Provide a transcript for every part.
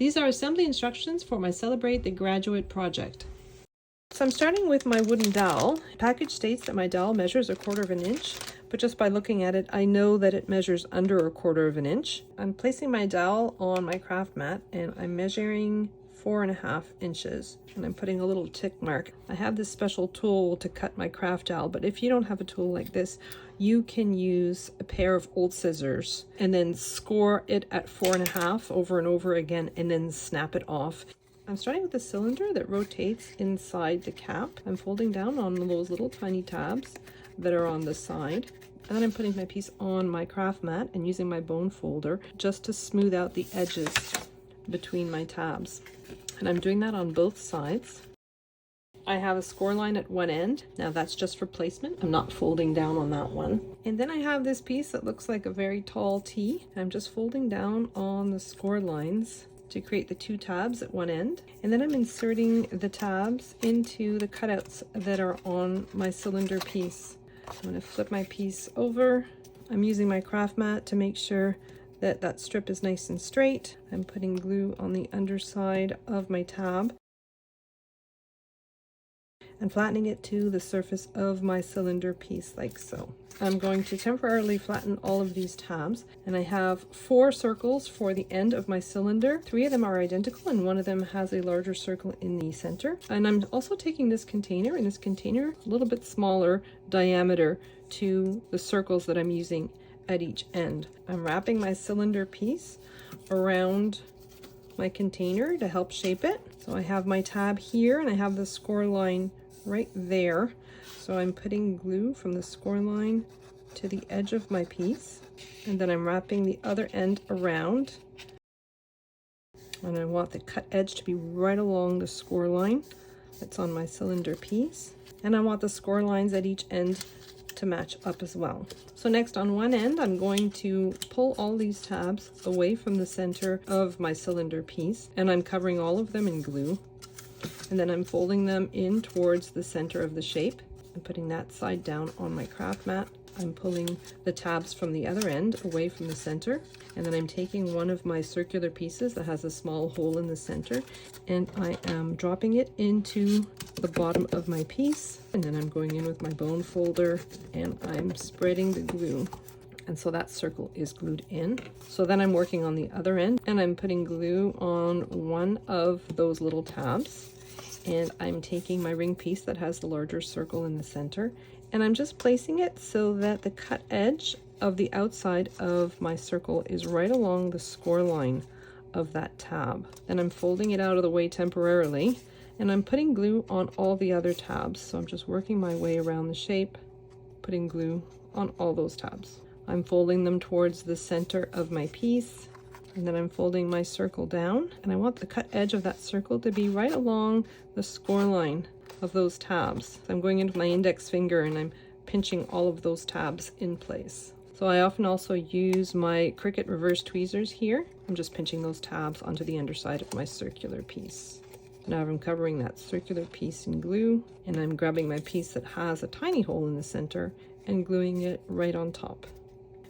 These are assembly instructions for my Celebrate the Graduate project. So I'm starting with my wooden dowel. The package states that my dowel measures 1/4 of an inch, but just by looking at it, I know that it measures under 1/4 of an inch. I'm placing my dowel on my craft mat and I'm measuring 4.5 inches, and I'm putting a little tick mark. I have this special tool to cut my craft dowel, but if you don't have a tool like this, you can use a pair of old scissors and then score it at 4.5 over and over again and then snap it off. I'm starting with a cylinder that rotates inside the cap. I'm folding down on those little tiny tabs that are on the side. And then I'm putting my piece on my craft mat and using my bone folder just to smooth out the edges between my tabs. And I'm doing that on both sides. I have a score line at one end. Now that's just for placement. I'm not folding down on that one. And then I have this piece that looks like a very tall T. I'm just folding down on the score lines to create the 2 tabs at one end. And then I'm inserting the tabs into the cutouts that are on my cylinder piece. I'm going to flip my piece over. I'm using my craft mat to make sure that that strip is nice and straight. I'm putting glue on the underside of my tab and flattening it to the surface of my cylinder piece like so. I'm going to temporarily flatten all of these tabs, and I have 4 circles for the end of my cylinder. 3 of them are identical and 1 of them has a larger circle in the center. And I'm also taking this container, and this container a little bit smaller diameter to the circles that I'm using at each end. I'm wrapping my cylinder piece around my container to help shape it. So I have my tab here and I have the score line right there. So I'm putting glue from the score line to the edge of my piece, and then I'm wrapping the other end around. And I want the cut edge to be right along the score line that's on my cylinder piece. And I want the score lines at each end to match up as well. So next, on one end, I'm going to pull all these tabs away from the center of my cylinder piece, and I'm covering all of them in glue. And then I'm folding them in towards the center of the shape. I'm putting that side down on my craft mat. I'm pulling the tabs from the other end away from the center, and then I'm taking one of my circular pieces that has a small hole in the center, and I am dropping it into the bottom of my piece, and then I'm going in with my bone folder and I'm spreading the glue, and so that circle is glued in. So then I'm working on the other end and I'm putting glue on one of those little tabs, and I'm taking my ring piece that has the larger circle in the center, and I'm just placing it so that the cut edge of the outside of my circle is right along the score line of that tab. Then I'm folding it out of the way temporarily, and I'm putting glue on all the other tabs. So I'm just working my way around the shape, putting glue on all those tabs. I'm folding them towards the center of my piece, and then I'm folding my circle down, and I want the cut edge of that circle to be right along the score line of those tabs. So I'm going into my index finger and I'm pinching all of those tabs in place. So I often also use my Cricut reverse tweezers here. I'm just pinching those tabs onto the underside of my circular piece. Now I'm covering that circular piece in glue, and I'm grabbing my piece that has a tiny hole in the center and gluing it right on top.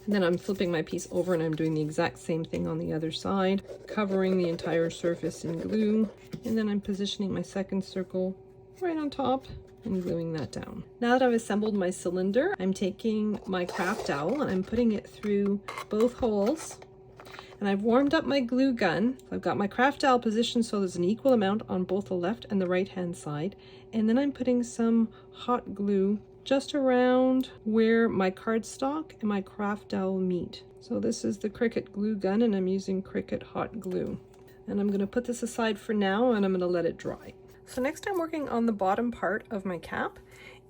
And then I'm flipping my piece over and I'm doing the exact same thing on the other side, covering the entire surface in glue, and then I'm positioning my second circle right on top and gluing that down. Now that I've assembled my cylinder, I'm taking my craft dowel and I'm putting it through both holes, and I've warmed up my glue gun. I've got my craft dowel positioned so there's an equal amount on both the left and the right hand side, and then I'm putting some hot glue just around where my cardstock and my craft dowel meet. So this is the Cricut glue gun and I'm using Cricut hot glue. And I'm going to put this aside for now and I'm going to let it dry. So next I'm working on the bottom part of my cap,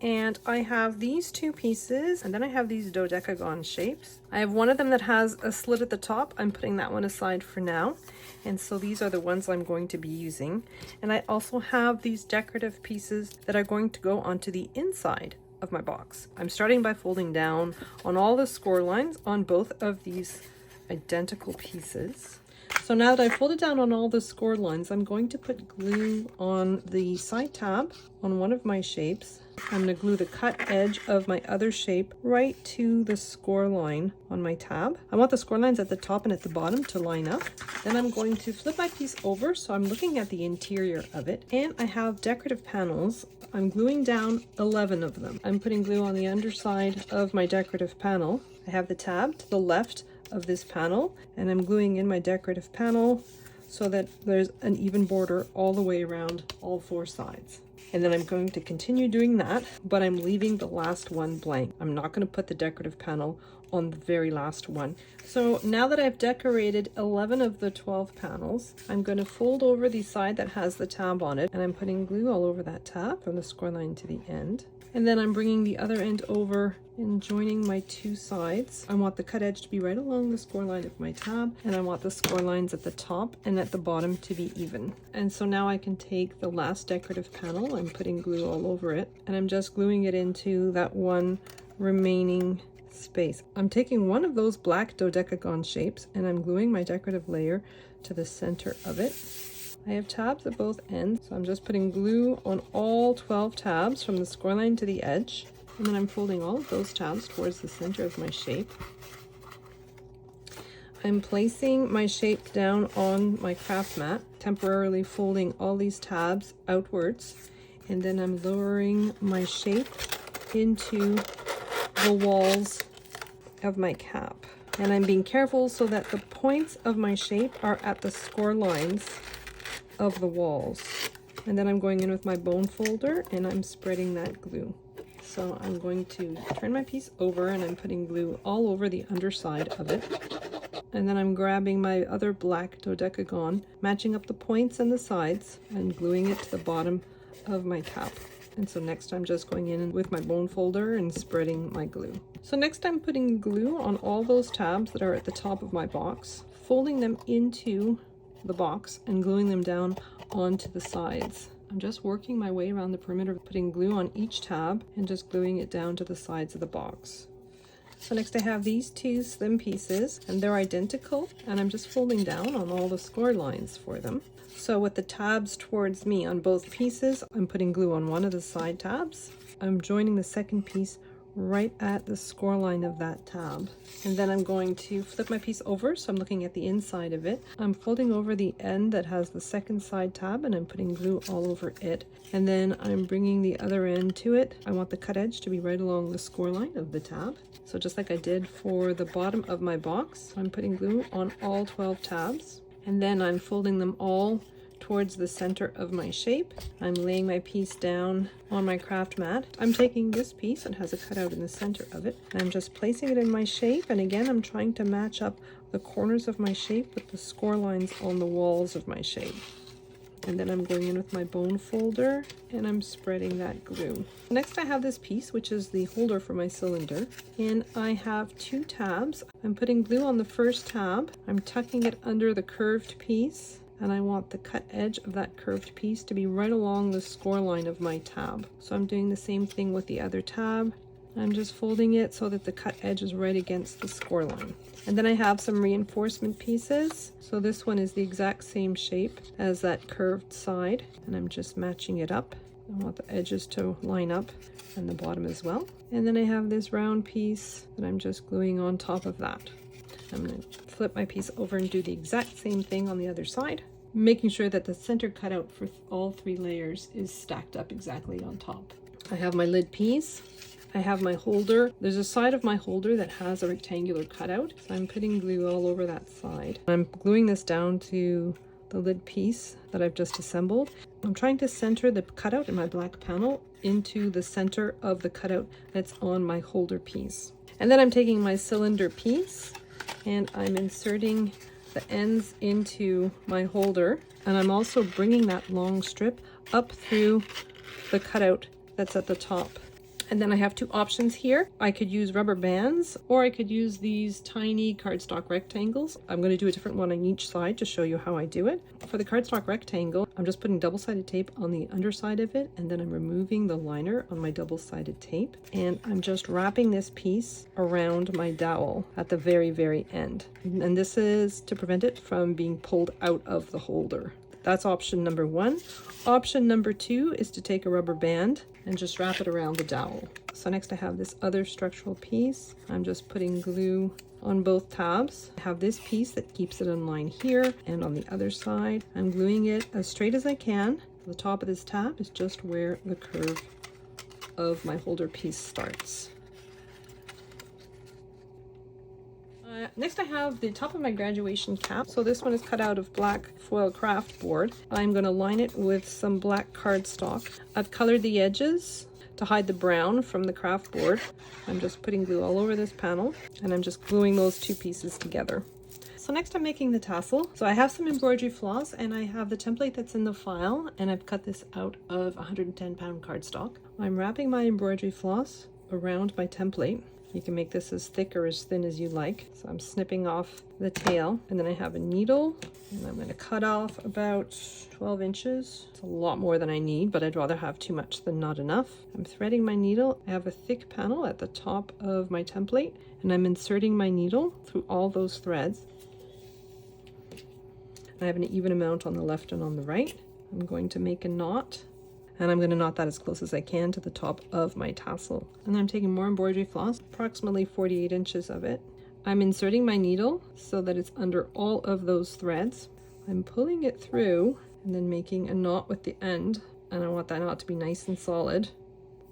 and I have these 2 pieces, and then I have these dodecagon shapes. I have one of them that has a slit at the top. I'm putting that one aside for now, and so these are the ones I'm going to be using. And I also have these decorative pieces that are going to go onto the inside of my box. I'm starting by folding down on all the score lines on both of these identical pieces. So now that I've folded down on all the score lines, I'm going to put glue on the side tab on one of my shapes, I'm going to glue the cut edge of my other shape right to the score line on my tab. I want the score lines at the top and at the bottom to line up. Then I'm going to flip my piece over so I'm looking at the interior of it. And I have decorative panels. I'm gluing down 11 of them. I'm putting glue on the underside of my decorative panel. I have the tab to the left of this panel, and I'm gluing in my decorative panel so that there's an even border all the way around all 4 sides. And then I'm going to continue doing that, but I'm leaving the last one blank. I'm not going to put the decorative panel on the very last one. So now that I've decorated 11 of the 12 panels, I'm going to fold over the side that has the tab on it, and I'm putting glue all over that tab from the score line to the end. And then I'm bringing the other end over and joining my 2 sides. I want the cut edge to be right along the score line of my tab, and I want the score lines at the top and at the bottom to be even. And so now I can take the last decorative panel, I'm putting glue all over it, and I'm just gluing it into that one remaining space. I'm taking one of those black dodecagon shapes and I'm gluing my decorative layer to the center of it. I have tabs at both ends, so I'm just putting glue on all 12 tabs from the score line to the edge, and then I'm folding all of those tabs towards the center of my shape. I'm placing my shape down on my craft mat, temporarily folding all these tabs outwards, and then I'm lowering my shape into the walls of my cap. And I'm being careful so that the points of my shape are at the score lines of the walls. And then I'm going in with my bone folder and I'm spreading that glue. So I'm going to turn my piece over and I'm putting glue all over the underside of it. And then I'm grabbing my other black dodecagon, matching up the points and the sides and gluing it to the bottom of my cap. And so next I'm just going in with my bone folder and spreading my glue. So next I'm putting glue on all those tabs that are at the top of my box, folding them into the box and gluing them down onto the sides. I'm just working my way around the perimeter, putting glue on each tab and just gluing it down to the sides of the box. So next I have these 2 slim pieces and they're identical, and I'm just folding down on all the score lines for them. So with the tabs towards me on both pieces, I'm putting glue on one of the side tabs. I'm joining the second piece right at the score line of that tab. And then I'm going to flip my piece over, so I'm looking at the inside of it. I'm folding over the end that has the second side tab and I'm putting glue all over it. And then I'm bringing the other end to it. I want the cut edge to be right along the score line of the tab. So just like I did for the bottom of my box, I'm putting glue on all 12 tabs. And then I'm folding them all towards the center of my shape. I'm laying my piece down on my craft mat. I'm taking this piece and has a cutout in the center of it, and I'm just placing it in my shape, and again I'm trying to match up the corners of my shape with the score lines on the walls of my shape. And then I'm going in with my bone folder and I'm spreading that glue. Next I have this piece, which is the holder for my cylinder, and I have 2 tabs. I'm putting glue on the first tab. I'm tucking it under the curved piece, and I want the cut edge of that curved piece to be right along the score line of my tab. So I'm doing the same thing with the other tab. I'm just folding it so that the cut edge is right against the score line. And then I have some reinforcement pieces. So this one is the exact same shape as that curved side, and I'm just matching it up. I want the edges to line up and the bottom as well. And then I have this round piece that I'm just gluing on top of that. I'm going to flip my piece over and do the exact same thing on the other side, making sure that the center cutout for all 3 layers is stacked up exactly on top. I have my lid piece. I have my holder. There's a side of my holder that has a rectangular cutout, so I'm putting glue all over that side. I'm gluing this down to the lid piece that I've just assembled. I'm trying to center the cutout in my black panel into the center of the cutout that's on my holder piece. And then I'm taking my cylinder piece and I'm inserting the ends into my holder, and I'm also bringing that long strip up through the cutout that's at the top. And then I have 2 options here. I could use rubber bands, or I could use these tiny cardstock rectangles. I'm going to do a different one on each side to show you how I do it. For the cardstock rectangle, I'm just putting double-sided tape on the underside of it, and then I'm removing the liner on my double-sided tape. And I'm just wrapping this piece around my dowel at the very, very end. And this is to prevent it from being pulled out of the holder. That's option number one. Option number two is to take a rubber band and just wrap it around the dowel. So next I have this other structural piece. I'm just putting glue on both tabs. I have this piece that keeps it in line here, and on the other side, I'm gluing it as straight as I can. The top of this tab is just where the curve of my holder piece starts. Next I have the top of my graduation cap. So this one is cut out of black foil craft board. I'm going to line it with some black cardstock. I've colored the edges to hide the brown from the craft board. I'm just putting glue all over this panel, and I'm just gluing those two pieces together. So next I'm making the tassel. So I have some embroidery floss, and I have the template that's in the file, and I've cut this out of 110-pound cardstock. I'm wrapping my embroidery floss around my template. You can make this as thick or as thin as you like. So I'm snipping off the tail, and then I have a needle, and I'm going to cut off about 12 inches. It's a lot more than I need, but I'd rather have too much than not enough. I'm threading my needle. I have a thick panel at the top of my template, and I'm inserting my needle through all those threads. I have an even amount on the left and on the right. I'm going to make a knot, and I'm going to knot that as close as I can to the top of my tassel. And I'm taking more embroidery floss, approximately 48 inches of it. I'm inserting my needle so that it's under all of those threads. I'm pulling it through and then making a knot with the end, and I want that knot to be nice and solid.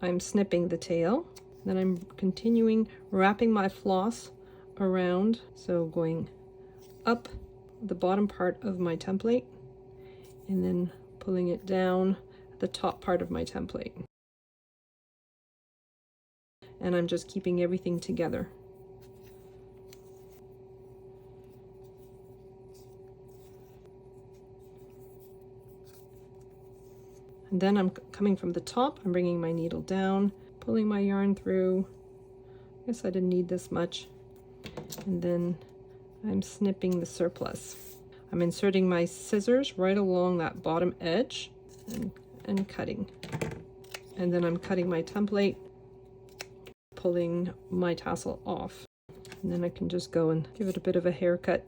I'm snipping the tail, then I'm continuing wrapping my floss around, so going up the bottom part of my template and then pulling it down the top part of my template. And I'm just keeping everything together. And then I'm coming from the top, I'm bringing my needle down, pulling my yarn through. I guess I didn't need this much. And then I'm snipping the surplus. I'm inserting my scissors right along that bottom edge and cutting. And then I'm cutting my template, pulling my tassel off. And then I can just go and give it a bit of a haircut.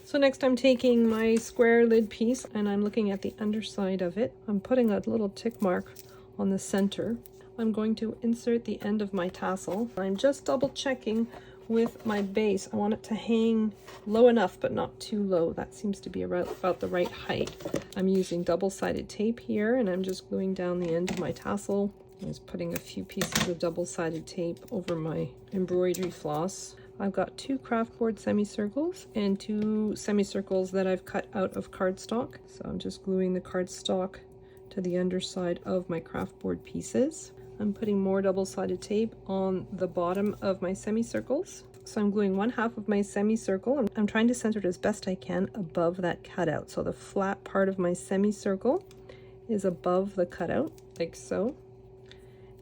So next I'm taking my square lid piece, and I'm looking at the underside of it. I'm putting a little tick mark on the center. I'm going to insert the end of my tassel. I'm just double checking with my base. I want it to hang low enough, but not too low. That seems to be about the right height. I'm using double-sided tape here, and I'm just gluing down the end of my tassel. I'm just putting a few pieces of double-sided tape over my embroidery floss. I've got 2 craft board semicircles and 2 semicircles that I've cut out of cardstock. So I'm just gluing the cardstock to the underside of my craft board pieces. I'm putting more double-sided tape on the bottom of my semicircles. So I'm gluing 1/2 of my semicircle, and I'm trying to center it as best I can above that cutout. So the flat part of my semicircle is above the cutout, like so.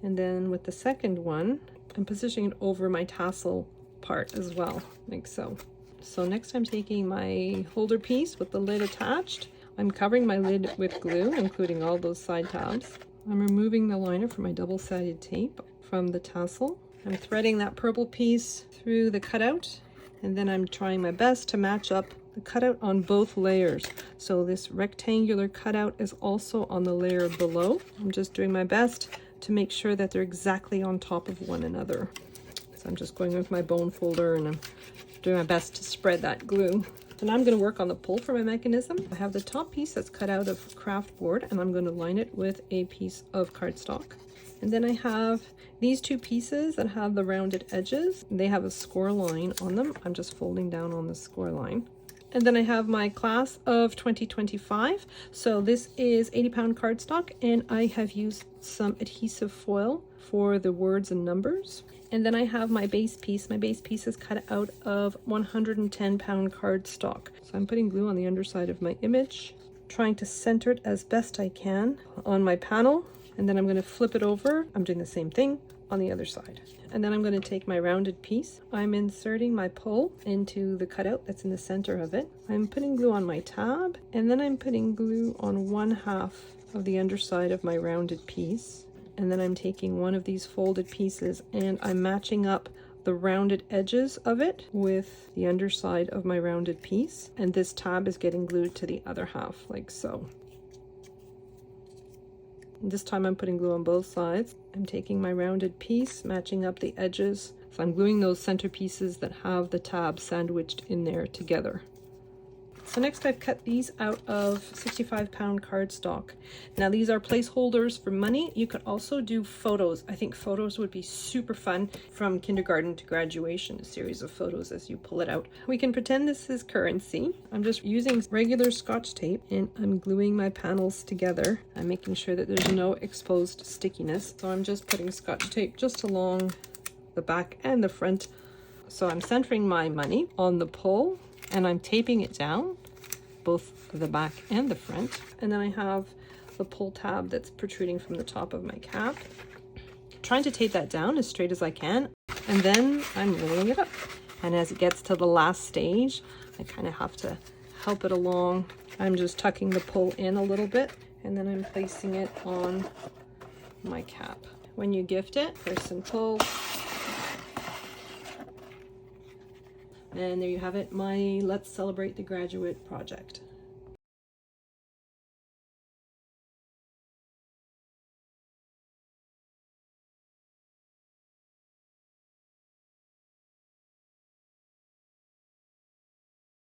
And then with the second one, I'm positioning it over my tassel part as well, like so. So next I'm taking my holder piece with the lid attached. I'm covering my lid with glue, including all those side tabs. I'm removing the liner from my double-sided tape from the tassel. I'm threading that purple piece through the cutout, and then I'm trying my best to match up the cutout on both layers. So this rectangular cutout is also on the layer below. I'm just doing my best to make sure that they're exactly on top of one another. So I'm just going with my bone folder, and I'm doing my best to spread that glue. So now I'm going to work on the pull for my mechanism. I have the top piece that's cut out of craft board, and I'm going to line it with a piece of cardstock. And then I have these 2 pieces that have the rounded edges. They have a score line on them. I'm just folding down on the score line. And then I have my class of 2025. So this is 80-pound cardstock, and I have used some adhesive foil for the words and numbers. And then I have my base piece. My base piece is cut out of 110-pound cardstock. So I'm putting glue on the underside of my image, trying to center it as best I can on my panel. And then I'm going to flip it over. I'm doing the same thing on the other side. And then I'm going to take my rounded piece. I'm inserting my pull into the cutout that's in the center of it. I'm putting glue on my tab, and then I'm putting glue on 1/2 of the underside of my rounded piece. And then I'm taking one of these folded pieces, and I'm matching up the rounded edges of it with the underside of my rounded piece, and this tab is getting glued to the other half like so. This time I'm putting glue on both sides. I'm taking my rounded piece, matching up the edges. So I'm gluing those center pieces that have the tab sandwiched in there together. So next I've cut these out of 65-pound cardstock. Now these are placeholders for money. You could also do photos. I think photos would be super fun, from kindergarten to graduation, a series of photos as you pull it out. We can pretend this is currency. I'm just using regular Scotch tape and I'm gluing my panels together. I'm making sure that there's no exposed stickiness. So I'm just putting Scotch tape just along the back and the front. So I'm centering my money on the pull and I'm taping it down, both the back and the front. And then I have the pull tab that's protruding from the top of my cap. Trying to tape that down as straight as I can, and then I'm rolling it up. And as it gets to the last stage, I kind of have to help it along. I'm just tucking the pull in a little bit, and then I'm placing it on my cap. When you gift it, press and pull. And there you have it, my Let's Celebrate the Graduate project.